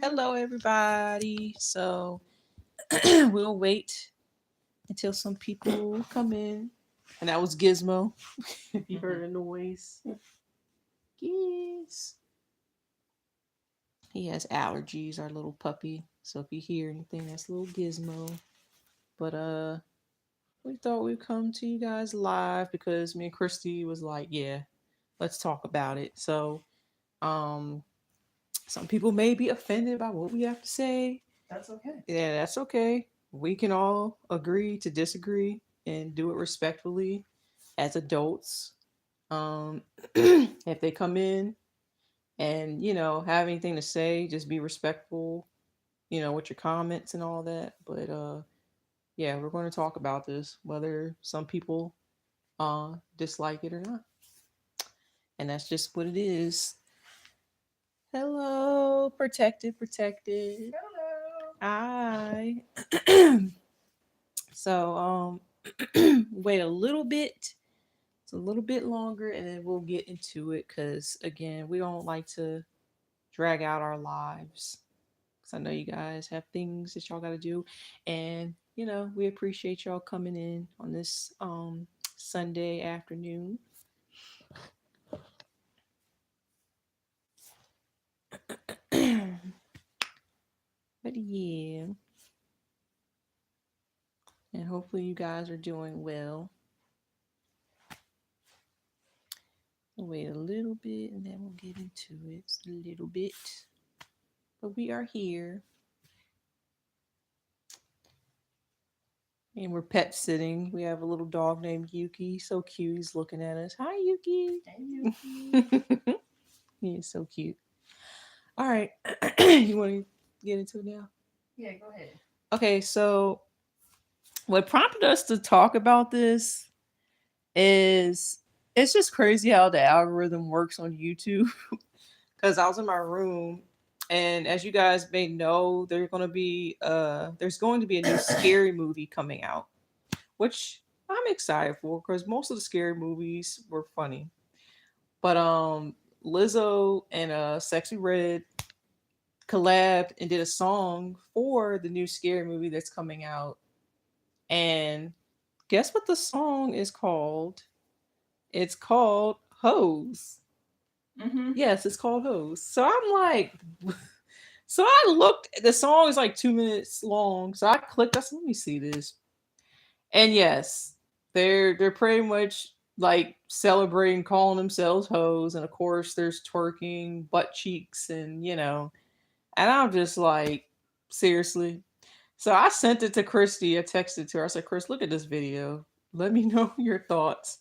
Hello, everybody. So we'll wait until some people come in. And that was Gizmo. If you heard a noise, yes. He has allergies, our little puppy. So if you hear anything, that's little Gizmo. But we thought we'd come to you guys live because me and Christy was like, yeah, let's talk about it. So um some people may be offended by what we have to say. That's okay. Yeah, that's okay. We can all agree to disagree and do it respectfully as adults. If they come in and have anything to say, just be respectful, with your comments and all that. But yeah, we're going to talk about this, whether some people dislike it or not, and that's just what it is. Hello, protected, protected. Hello. Hi. So wait a little bit. It's a little bit longer and then we'll get into it cuz again, we don't like to drag out our lives. Cuz I know you guys have things that y'all got to do and we appreciate y'all coming in on this Sunday afternoon. But yeah, and hopefully you guys are doing well. We'll wait a little bit and then we'll get into it a little bit. But we are here and we're pet sitting. We have a little dog named Yuki. So cute. He's looking at us. Hi, Yuki. Hey, Yuki. He is so cute. All right. You want to get into it now? Yeah, go ahead. Okay. So, what prompted us to talk about this is it's just crazy how the algorithm works on YouTube. Because I was in my room, and as you guys may know, there's going to be a new scary movie coming out, which I'm excited for because most of the scary movies were funny. But Lizzo and Sexy Red collabed and did a song for the new scary movie that's coming out. And guess what the song is called? It's called Hose. Mm-hmm. Yes, it's called Hose. So I'm like, so I looked. The song is like 2 minutes long. So I clicked. I said, let me see this. And yes, they're pretty much like celebrating, calling themselves hoes, and of course there's twerking, butt cheeks, and and I'm just like, seriously. So I sent it to Christy. I texted to her. I said, Chris, look at this video. Let me know your thoughts.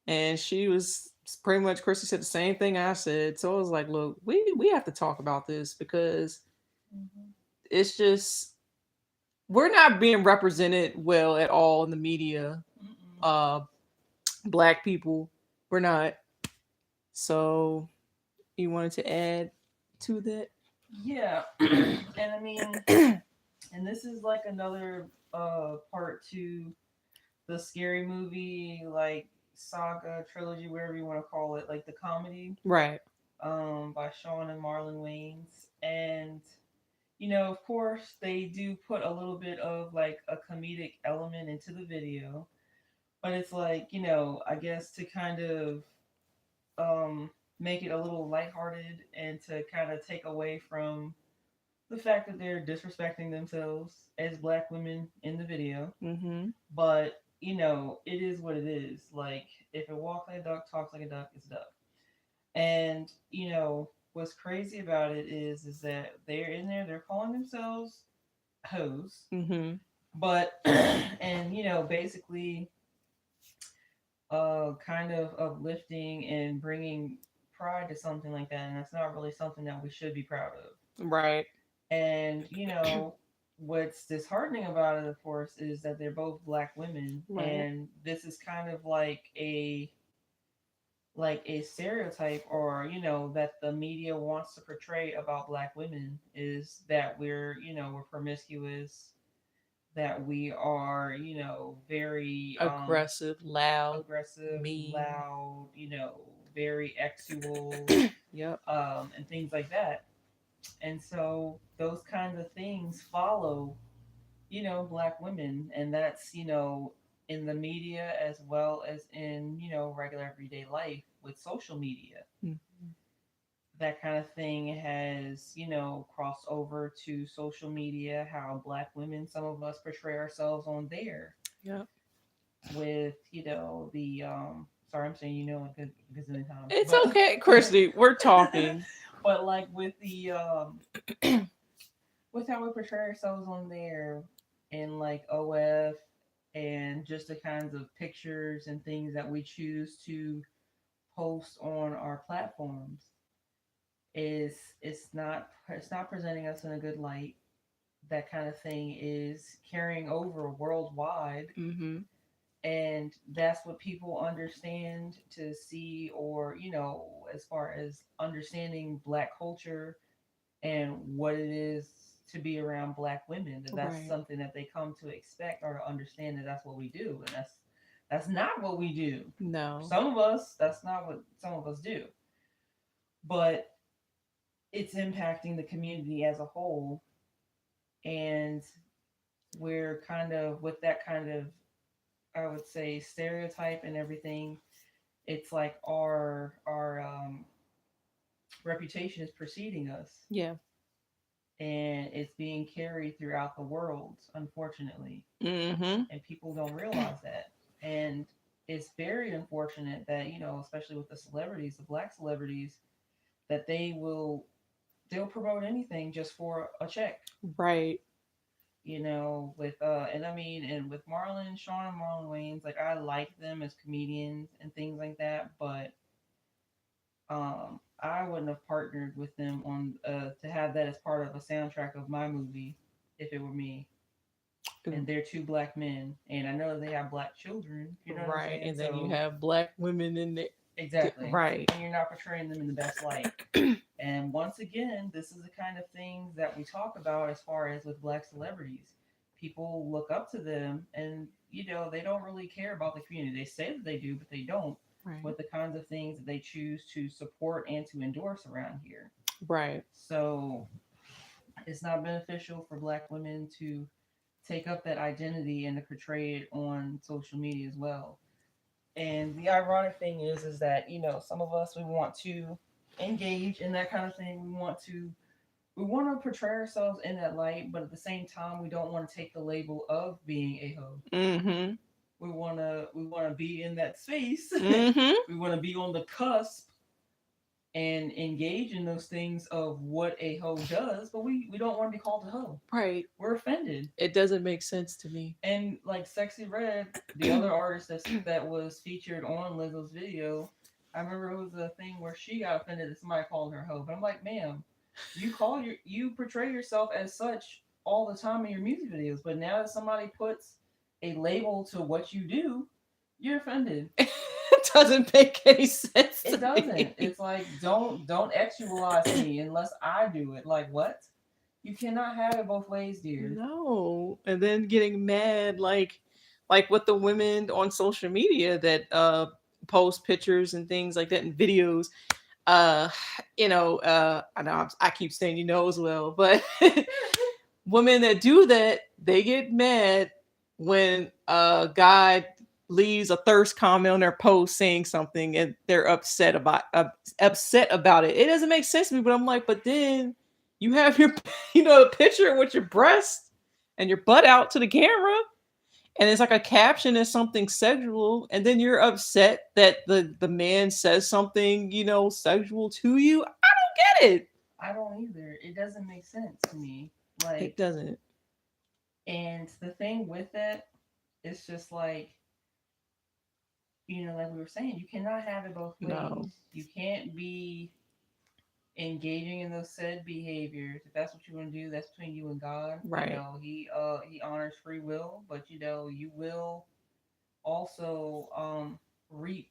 And she was pretty much Christy said the same thing I said. So I was like, look, we have to talk about this because Mm-hmm. it's just we're not being represented well at all in the media. Mm-mm. Uh Black people. We're not. So you wanted to add to that? Yeah, and I mean, and this is like another part to the scary movie, like saga, trilogy, whatever you want to call it, like the comedy, Right. by Sean and Marlon Wayans, and of course, they do put a little bit of like a comedic element into the video, but it's like, I guess to kind of um, make it a little lighthearted and to kind of take away from the fact that they're disrespecting themselves as black women in the video. Mm-hmm. But, it is what it is. Like, if it walks like a duck, talks like a duck, it's a duck. And, what's crazy about it is that they're in there, they're calling themselves hoes, Mm-hmm. but, and, basically kind of uplifting and bringing pride to something like that, and that's not really something that we should be proud of. Right. And what's disheartening about it, of course, is that they're both black women, Right. and this is kind of like a stereotype, or that the media wants to portray about black women, is that we're promiscuous, that we are very Aggressive, loud, aggressive, mean. loud, very sexual, Yep. and things like that. And so those kinds of things follow, black women. And that's, in the media as well as in, regular everyday life with social media. Mhm. That kind of thing has, crossed over to social media, how black women, some of us portray ourselves on there Yep. with, the sorry, I'm saying a good gazillion times, It's but okay, Christy. We're talking. but like with the with how we portray ourselves on there in like OF, and just the kinds of pictures and things that we choose to post on our platforms, is it's not presenting us in a good light. That kind of thing is carrying over worldwide, Mm-hmm. and that's what people understand to see, or as far as understanding black culture and what it is to be around black women, that's Right. something that they come to expect or to understand, that that's what we do, and that's not what we do. No. Some of us, that's not what some of us do, but it's impacting the community as a whole. And we're kind of with that kind of, I would say, stereotype and everything. It's like our reputation is preceding us, Yeah. and it's being carried throughout the world, unfortunately, Mm-hmm. and people don't realize that. And it's very unfortunate that, especially with the celebrities, the black celebrities, that they'll promote anything just for a check. Right. With and I mean, and with Marlon, Sean, and Marlon Wayans, like, I like them as comedians and things like that, but I wouldn't have partnered with them on to have that as part of a soundtrack of my movie if it were me. And they're two black men, and I know they have black children. You know what I'm Right. saying? And then you So have black women in the exactly, right. and you're not portraying them in the best light. And once again, this is the kind of things that we talk about as far as with black celebrities. People look up to them, and they don't really care about the community. They say that they do, but they don't, Right. with the kinds of things that they choose to support and to endorse around here. Right. So it's not beneficial for black women to take up that identity and to portray it on social media as well. And the ironic thing is that, some of us, we want to engage in that kind of thing. We want to portray ourselves in that light, but at the same time, we don't want to take the label of being a hoe. Mm-hmm. We want to be in that space. Mm-hmm. We want to be on the cusp and engage in those things of what a hoe does, but we don't want to be called a hoe. Right. We're offended. It doesn't make sense to me. And like Sexy Red, the other artist that was featured on Lizzo's video, I remember it was a thing where she got offended that somebody called her hoe. But I'm like, ma'am, you portray yourself as such all the time in your music videos, but now that somebody puts a label to what you do, you're offended. It doesn't make any sense It to doesn't. me. It's like, don't actualize me unless I do it. Like, what? You cannot have it both ways, dear. No. And then getting mad like with the women on social media that post pictures and things like that and videos. Uh I know I keep saying as well, but women that do that, they get mad when a guy leaves a thirst comment on their post saying something and they're upset about it. It doesn't make sense to me, but I'm like, but then you have your a picture with your breast and your butt out to the camera, and it's like a caption is something sexual, and then you're upset that the man says something sexual to you. I don't get it. I don't either. It doesn't make sense to me. It Like, doesn't. and the thing with that, it's just like, like we were saying, you cannot have it both No. ways. You can't be engaging in those said behaviors. If that's what you want to do, that's between you and God. Right. He honors free will, but you will also reap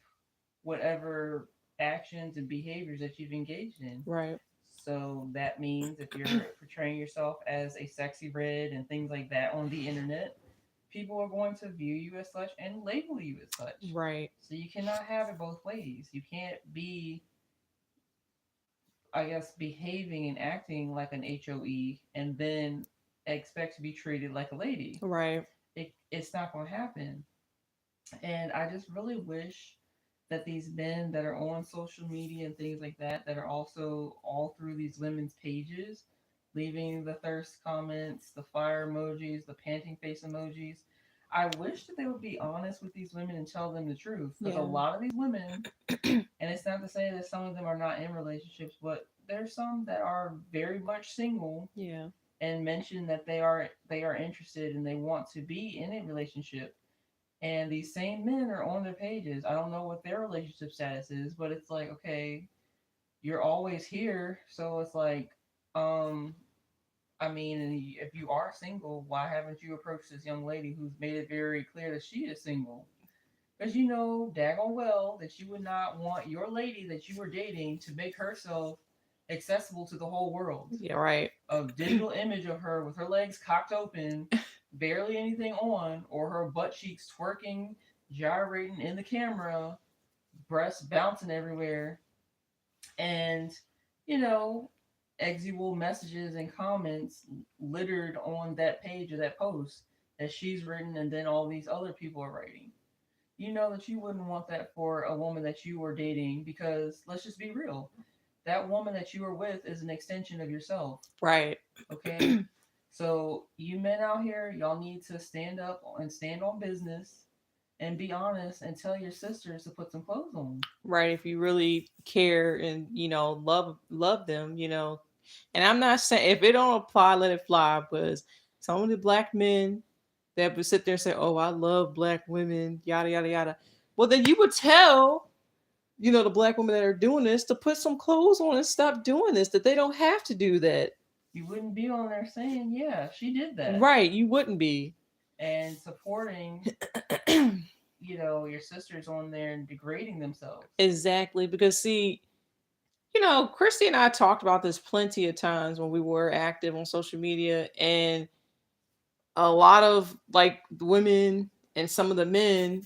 whatever actions and behaviors that you've engaged in. Right. So that means if you're portraying yourself as a sexy red and things like that on the internet, people are going to view you as such and label you as such. Right. So you cannot have it both ways. You can't be I guess, behaving and acting like an HOE and then expect to be treated like a lady. Right. It's not going to happen. And I just really wish that these men that are on social media and things like that, that are also all through these women's pages, leaving the thirst comments, the fire emojis, the panting face emojis, I wish that they would be honest with these women and tell them the truth. Because a Yeah. lot of these women, and it's not to say that some of them are not in relationships, but there's some that are very much single Yeah. and mention that they are interested and they want to be in a relationship, and these same men are on their pages. I don't know what their relationship status is, but it's like, okay, you're always here. So it's like, um, I mean, if you are single, why haven't you approached this young lady who's made it very clear that she is single? Because you know daggone well that you would not want your lady that you were dating to make herself accessible to the whole world. Yeah. Right. A digital image of her with her legs cocked open, barely anything on, or her butt cheeks twerking, gyrating in the camera, breasts bouncing everywhere, and, you know, exual messages and comments littered on that page or that post that she's written and then all these other people are writing. You know that you wouldn't want that for a woman that you were dating, because let's just be real. That woman that you are with is an extension of yourself. Right. Okay? So you men out here, y'all need to stand up and stand on business and be honest and tell your sisters to put some clothes on. Right. If you really care and love them, and I'm not saying if it don't apply, let it fly. But some of the black men that would sit there and say, "Oh, I love black women," yada yada yada. Well, then you would tell the black women that are doing this to put some clothes on and stop doing this. That they don't have to do that. You wouldn't be on there saying, yeah, she did that. Right. You wouldn't be. And supporting, your sisters on there and degrading themselves. Exactly. Because see, Christy and I talked about this plenty of times when we were active on social media, and a lot of like the women and some of the men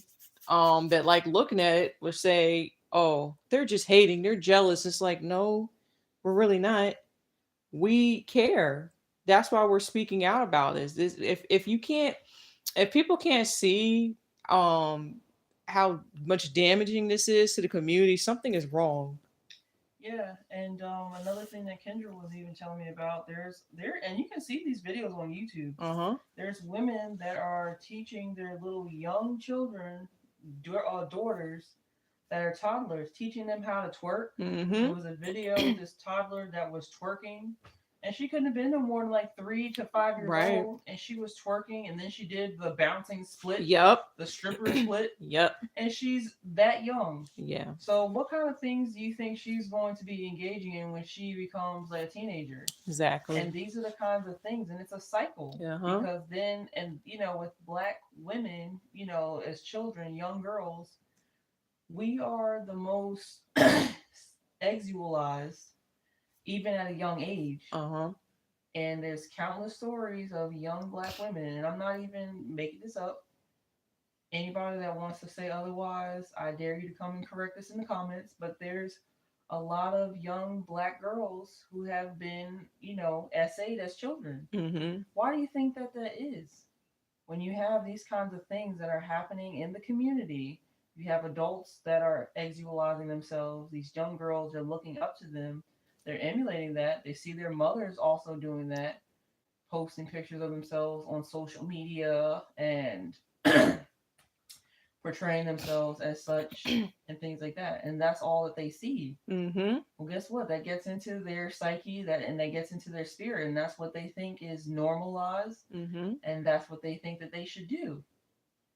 that like looking at it would say, "Oh, they're just hating, they're jealous." It's like, no, we're really not. We care. That's why we're speaking out about this. If you can't, if people can't see um how much damaging this is to the community, something is wrong. Yeah, and another thing that Kendra was even telling me about, and you can see these videos on YouTube. Uh-huh. There's women that are teaching their little young children, daughters that are toddlers, teaching them how to twerk. There Mm-hmm. was a video of this toddler that was twerking, and she couldn't have been no more than like 3 to 5 years Right. old, and she was twerking, and then she did the bouncing split, Yep. the stripper split, Yep. and she's that young. Yeah. So, what kind of things do you think she's going to be engaging in when she becomes like a teenager? Exactly. And these are the kinds of things, and it's a cycle, Uh-huh. because then, and with black women, as children, young girls, we are the most exualized, even at a young age. Uh-huh. And there's countless stories of young black women, and I'm not even making this up. Anybody that wants to say otherwise, I dare you to come and correct us in the comments. But there's a lot of young black girls who have been, essayed as children. Mm-hmm. Why do you think that that is? When you have these kinds of things that are happening in the community, you have adults that are exualizing themselves. These young girls are looking up to them. They're emulating that. They see their mothers also doing that, posting pictures of themselves on social media and portraying themselves as such and things like that. And that's all that they see. Mm-hmm. Well, guess what? That gets into their psyche, that gets into their spirit, and that's what they think is normalized, Mm-hmm. and that's what they think that they should do.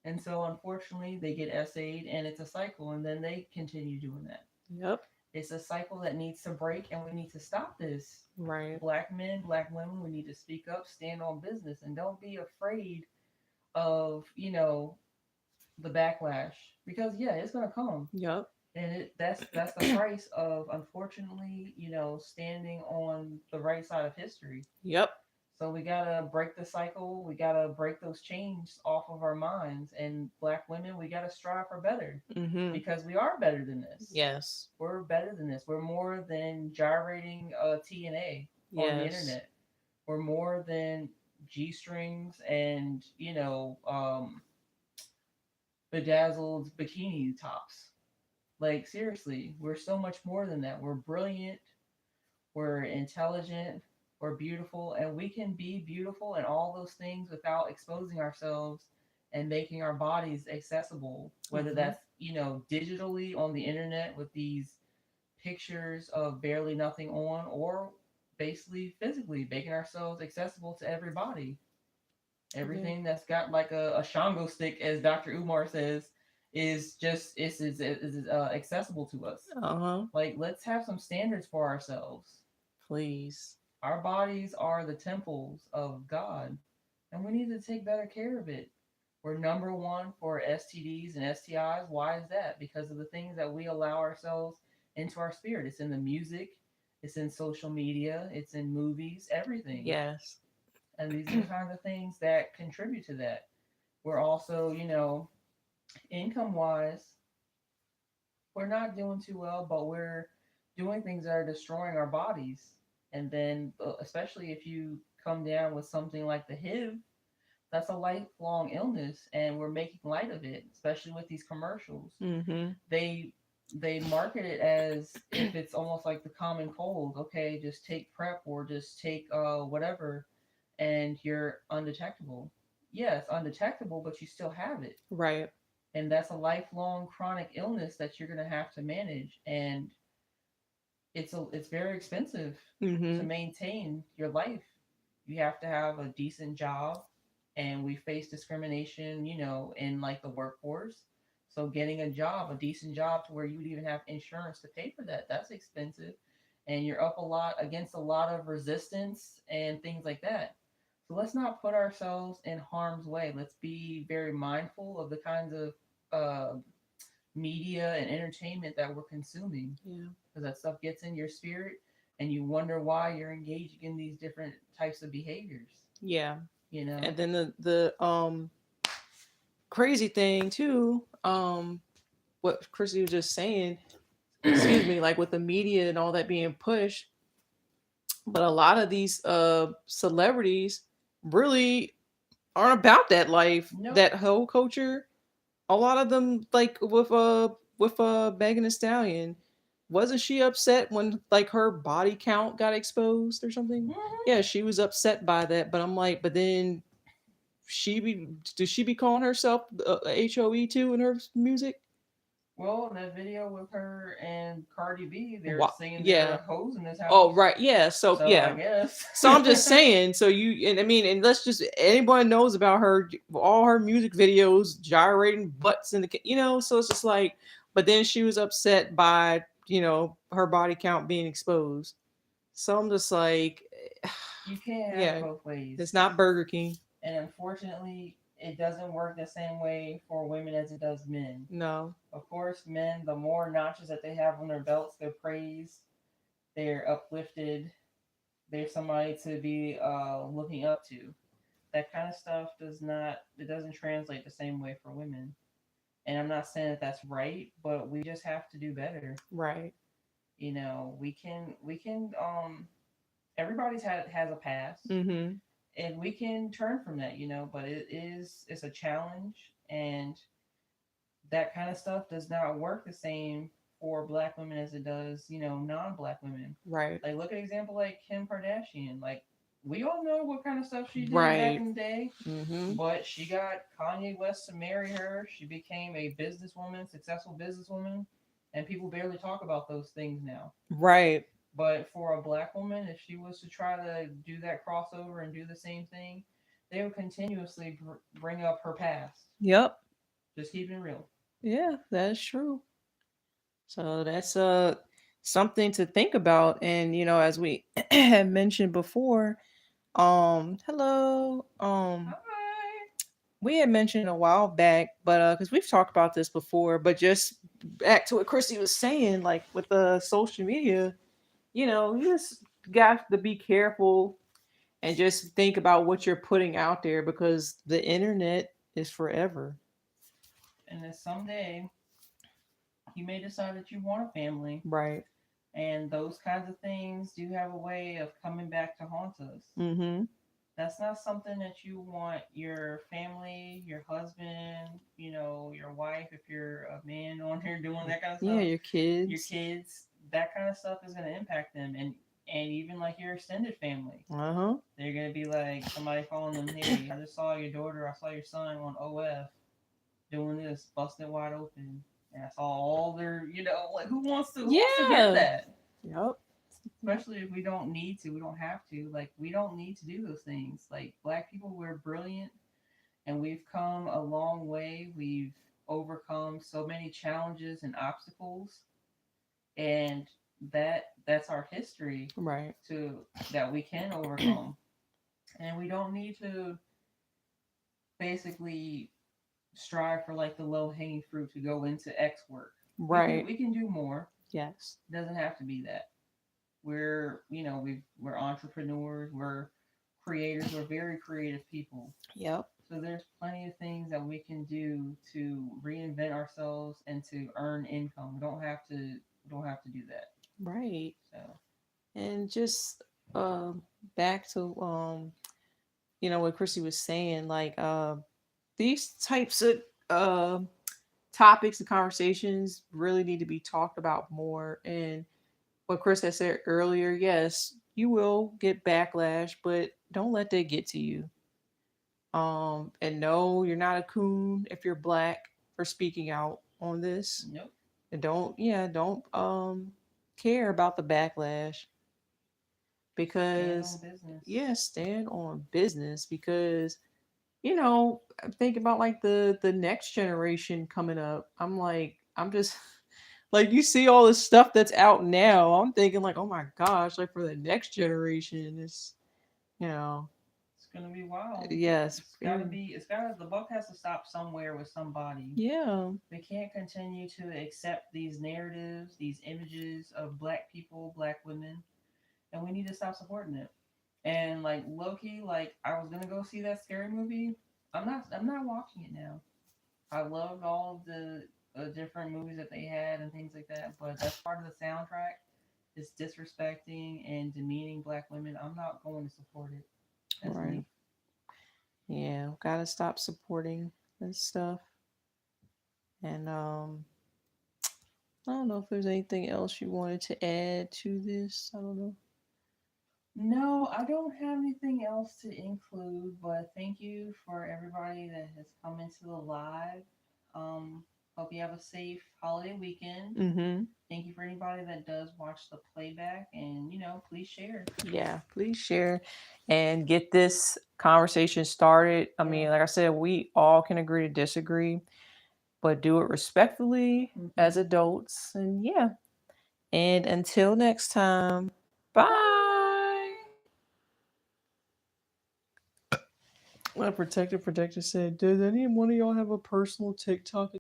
And so, unfortunately, they get essayed, and it's a cycle, and then they continue doing that. Yep. It's a cycle that needs to break, and we need to stop this. Right. Black men, black women, we need to speak up, stand on business, and don't be afraid of, the backlash, because yeah, it's gonna come, Yep. and that's the price of, unfortunately, standing on the right side of history. Yep. So we gotta break the cycle. We gotta break those chains off of our minds. And black women, we gotta strive for better Mm-hmm. because we are better than this. Yes. We're better than this. We're more than gyrating TNA on the Yes. internet. We're more than G strings and bedazzled bikini tops. Like seriously, we're so much more than that. We're brilliant. We're intelligent, we're beautiful, and we can be beautiful and all those things without exposing ourselves and making our bodies accessible, whether Mm-hmm. that's, digitally on the internet with these pictures of barely nothing on, or basically physically making ourselves accessible to everybody. Yeah. Everything that's got like a Shango stick, as Dr. Umar says, is just is accessible to us. Uh-huh. Like, let's have some standards for ourselves. Please. Our bodies are the temples of God, and we need to take better care of it. We're number one for STDs and STIs. Why is that? Because of the things that we allow ourselves into our spirit. It's in the music, it's in social media, it's in movies, everything. Yes. And these are the kinds of things that contribute to that. We're also, income wise, we're not doing too well, but we're doing things that are destroying our bodies. And then, especially if you come down with something like the HIV, that's a lifelong illness, and we're making light of it, especially with these commercials. Mm-hmm. They market it as if it's almost like the common cold. Okay, just take prep or just take whatever, and you're undetectable. Yeah, it's undetectable, but you still have it, Right. and that's a lifelong chronic illness that you're gonna have to manage. And it's very expensive to Mm-hmm. maintain your life. You have to have a decent job, and we face discrimination, in like the workforce. So getting a job, a decent job to where you would even have insurance to pay for that, that's expensive. And you're up a lot against a lot of resistance and things like that. So let's not put ourselves in harm's way. Let's be very mindful of the kinds of media and entertainment that we're consuming, Yeah. because that stuff gets in your spirit, and you wonder why you're engaging in these different types of behaviors. Yeah. You know, And then the crazy thing too, what Chrissy was just saying, excuse me, like with the media and all that being pushed, but a lot of these celebrities really aren't about that life, nope. that whole culture. A lot of them, like with Megan Thee Stallion, wasn't she upset when like her body count got exposed or something? Hmm. Yeah, she was upset by that, but I'm like, but then she be does she be calling herself HOE too in her music? Well, in that video with her and Cardi B, they're What? saying there are Yeah. hoes in this Oh, house. right. Yeah. So So I yeah. guess. So I'm just saying. So you, and I mean, and let's just, anyone knows about her, all her music videos, gyrating butts in the, So it's just like, but then she was upset by, her body count being exposed. So I'm just like, You can't have it yeah, both ways. it's not Burger King. And unfortunately, it doesn't work the same way for women as it does men. No. Of course, men, the more notches that they have on their belts, they're praised, they're uplifted, they're somebody to be looking up to. That kind of stuff it doesn't translate the same way for women. And I'm not saying that that's right, but we just have to do better. Right. We can everybody's has a past, Mm-hmm. and we can turn from that, but it's a challenge, and that kind of stuff does not work the same for black women as it does, non-black women. Right. Like, look at an example like Kim Kardashian. Like, we all know what kind of stuff she did back Right. in the day, Mm-hmm. but she got Kanye West to marry her. She became a businesswoman, successful businesswoman, and people barely talk about those things now. Right. But for a black woman, if she was to try to do that crossover and do the same thing, they would continuously bring up her past. Yep. Just keeping it real. Yeah, that is true. So that's something to think about. And as we had mentioned before, hello. Hi. We had mentioned a while back, but because we've talked about this before, but just back to what Chrissy was saying, like with the social media, you just got to be careful And just think about what you're putting out there because the internet is forever. And then someday you may decide that you want a family, Right. and those kinds of things do have a way of coming back to haunt us. Mm-hmm. That's not something that you want your family, your husband, your wife, if you're a man on here doing that kind of Yeah, stuff, your your kids. kids, that kind of stuff is going to impact them. And even like your extended family. Uh-huh. They're going to be like somebody calling them, hey, I just saw your daughter, I saw your son on OF doing this, busting it wide open. And I saw all their, like who wants to hear Yeah. that? Yep. Yep. Especially if we don't need to, we don't have to. Like we don't need to do those things. Like black people, we're brilliant, and we've come a long way. We've overcome so many challenges and obstacles, and that's our history Right. to that we can overcome. And we don't need to basically strive for like the low hanging fruit to go into X work. We can Right. we can do more. Yes. It doesn't have to be that. We're entrepreneurs, we're creators, we're very creative people. Yep. So there's plenty of things that we can do to reinvent ourselves and to earn income. We don't have to do that. Right. So And just back to what Chrissy was saying, like these types of uh topics and conversations really need to be talked about more. And what Chris had said earlier, yes, you will get backlash, but don't let that get to you. And no, you're not a coon if you're black for speaking out on this. nope, And don't care about the backlash stand on because business. yeah, stand on business because I'm thinking about like the next generation coming up. I'm just like you see all this stuff that's out now. I'm thinking like, oh my gosh, like for the next generation, it's you know, It's gonna be wild. yes, It's gotta be. It's gotta. The buck has to stop somewhere with somebody. yeah, We can't continue to accept these narratives, these images of black people, black women, and we need to stop supporting it. And like Loki, like I was gonna go see that scary movie. I'm not watching it now. I loved all of the different movies that they had and things like that, but that's part of the soundtrack. Is disrespecting and demeaning black women. I'm not going to support it. That's right, me. yeah. Gotta stop supporting this stuff. And I don't know if there's anything else you wanted to add to this. I don't know. No, I don't have anything else to include, but thank you for everybody that has come into the live. Hope you have a safe holiday weekend. Mm-hmm. Thank you for anybody that does watch the playback, and please share. Yeah, please share and get this conversation started. I Yeah. mean, like I said, we all can agree to disagree, but do it respectfully Hmm. as adults. And yeah, and until next time, bye. Bye. My protector said, does any one of y'all have a personal TikTok